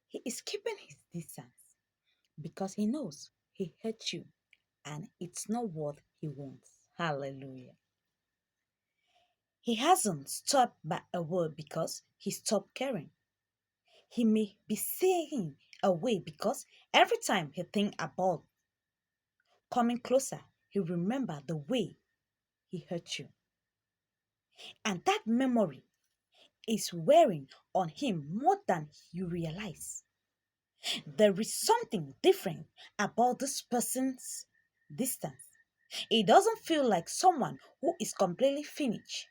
He is keeping his distance because he knows he hurt you and it's not what he wants. Hallelujah. He hasn't stopped by a word because he stopped caring. He may be staying away because every time he think about coming closer, he remember the way he hurt you. And that memory is wearing on him more than you realize. There is something different about this person's distance. It doesn't feel like someone who is completely finished.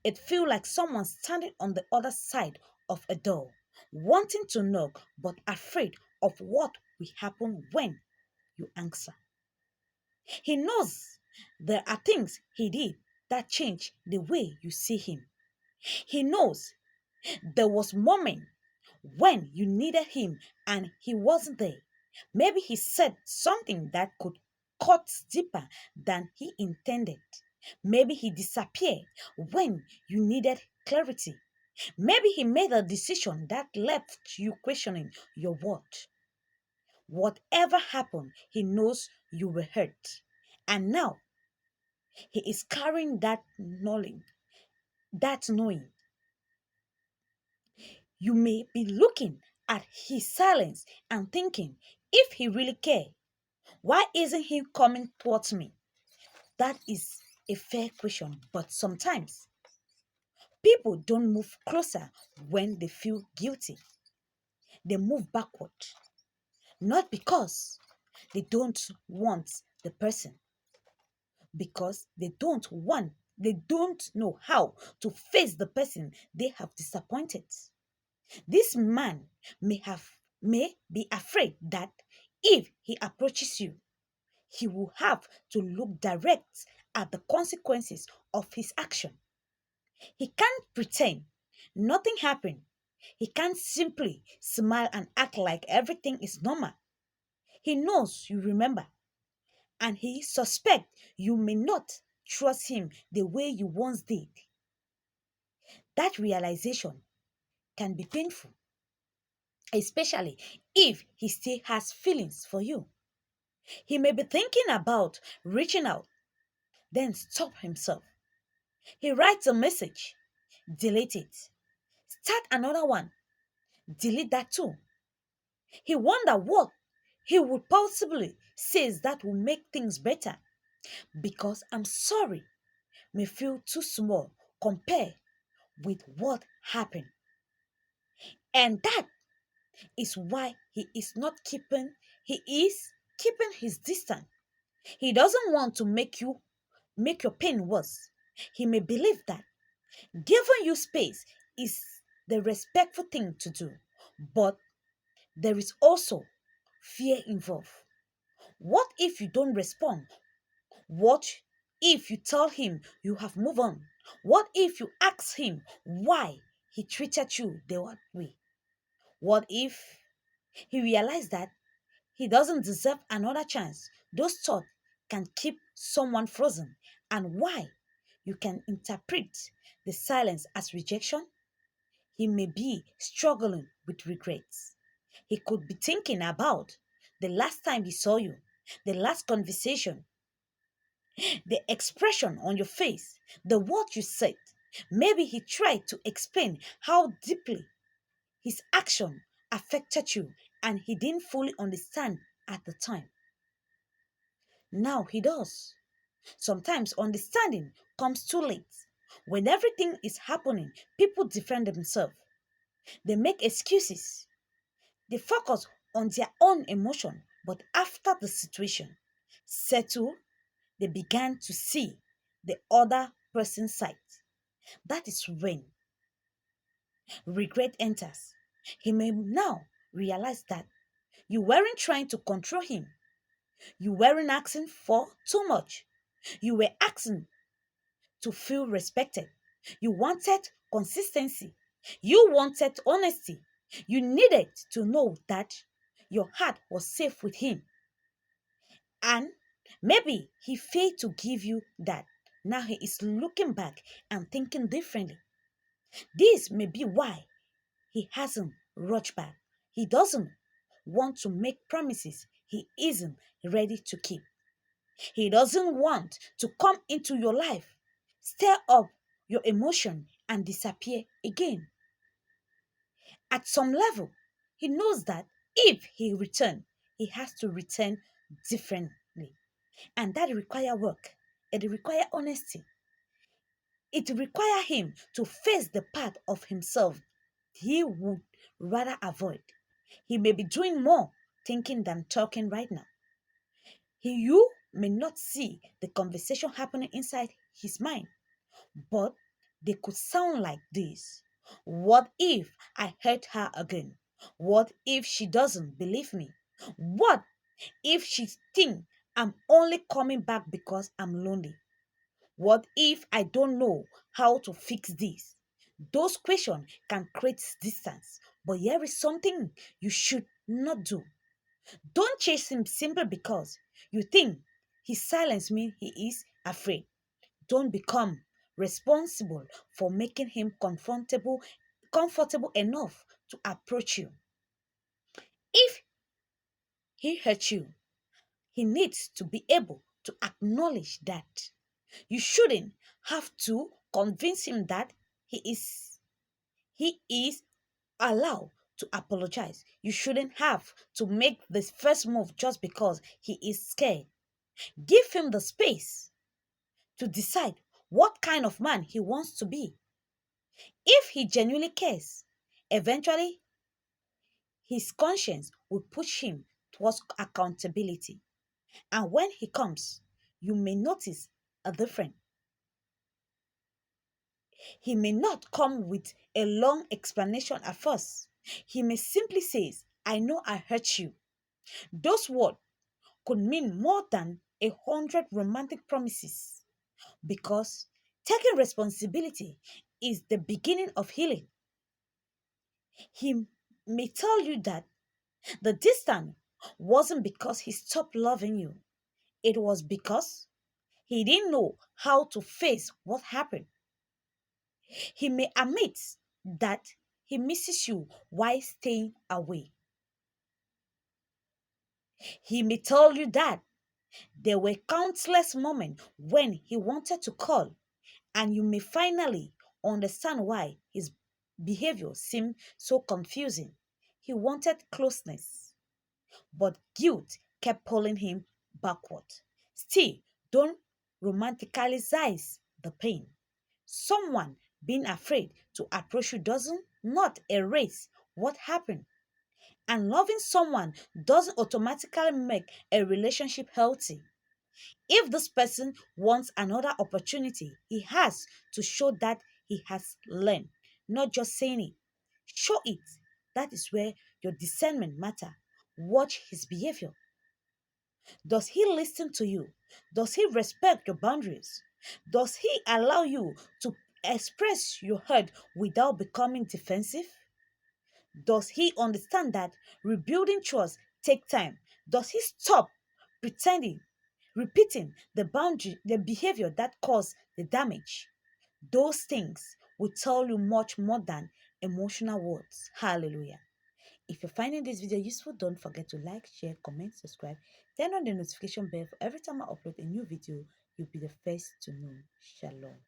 It feels like someone standing on the other side of a door, wanting to knock but afraid of what will happen when you answer. He knows there are things he did that change the way you see him. He knows there was moment when you needed him and he wasn't there. Maybe he said something that could cut deeper than he intended. Maybe he disappeared when you needed clarity. Maybe he made a decision that left you questioning your worth. Whatever happened, he knows you were hurt. And now he is carrying that knowing. You may be looking at his silence and thinking, if he really cared, why isn't he coming towards me? That is a fair question, but sometimes people don't move closer when they feel guilty. They move backward, not because they don't want the person, because they don't know how to face the person they have disappointed. This man may be afraid that if he approaches you, he will have to look direct at the consequences of his action. He can't pretend nothing happened. He can't simply smile and act like everything is normal. He knows you remember and he suspects you may not trust him the way you once did. That realization can be painful, especially if he still has feelings for you. He may be thinking about reaching out, then stop himself. He writes a message, delete it, start another one, delete that too. He wonder what he would possibly says that will make things better because I'm sorry may feel too small compared with what happened. And that is why he is keeping his distance. He doesn't want to make your pain worse. He may believe that giving you space is the respectful thing to do, but there is also fear involved. What if you don't respond? What if you tell him you have moved on? What if you ask him why he treated you the way? What if he realized that he doesn't deserve another chance? Those thoughts can keep someone frozen. And why? You can interpret the silence as rejection. He may be struggling with regrets. He could be thinking about the last time he saw you, the last conversation, the expression on your face, the word you said. Maybe he tried to explain how deeply his action affected you and he didn't fully understand at the time. Now he does. Sometimes understanding comes too late. When everything is happening, people defend themselves. They make excuses. They focus on their own emotion. But after the situation settled, they began to see the other person's side. That is when regret enters. He may now realize that you weren't trying to control him. You weren't asking for too much. You were asking to feel respected. You wanted consistency. You wanted honesty. You needed to know that your heart was safe with him. And maybe he failed to give you that. Now he is looking back and thinking differently. This may be why he hasn't rushed back. He doesn't want to make promises he isn't ready to keep. He doesn't want to come into your life, stir up your emotion, and disappear again. At some level, he knows that if he returns, he has to return differently. And that require work. It require honesty. It require him to face the part of himself he would rather avoid. He may be doing more thinking than talking right now. You may not see the conversation happening inside his mind, but they could sound like this. What if I hurt her again? What if she doesn't believe me? What if she thinks I'm only coming back because I'm lonely? What if I don't know how to fix this? Those questions can create distance, but here is something you should not do. Don't chase him simply because you think his silence means he is afraid. Don't become responsible for making him comfortable enough to approach you. If he hurts you, he needs to be able to acknowledge that. You shouldn't have to convince him that he is allowed to apologize. You shouldn't have to make the first move just because he is scared. Give him the space to decide what kind of man he wants to be. If he genuinely cares, eventually his conscience will push him towards accountability. And when he comes, you may notice a difference. He may not come with a long explanation at first. He may simply say, I know I hurt you. Those words could mean more than 100 romantic promises because taking responsibility is the beginning of healing. He may tell you that the distance wasn't because he stopped loving you, it was because he didn't know how to face what happened. He may admit that he misses you while staying away. He may tell you that there were countless moments when he wanted to call, and you may finally understand why his behavior seemed so confusing. He wanted closeness, but guilt kept pulling him backward. Still, don't romanticize the pain. Someone being afraid to approach you doesn't not erase what happened. And loving someone doesn't automatically make a relationship healthy. If this person wants another opportunity, he has to show that he has learned, not just saying it. Show it. That is where your discernment matter. Watch his behavior. Does he listen to you? Does he respect your boundaries? Does he allow you to express your hurt without becoming defensive? Does he understand that rebuilding trust takes time? Does he stop pretending, repeating the behavior that caused the damage? Those things will tell you much more than emotional words. Hallelujah. If you're finding this video useful, don't forget to like, share, comment, subscribe, turn on the notification bell for every time I upload a new video, you'll be the first to know. Shalom.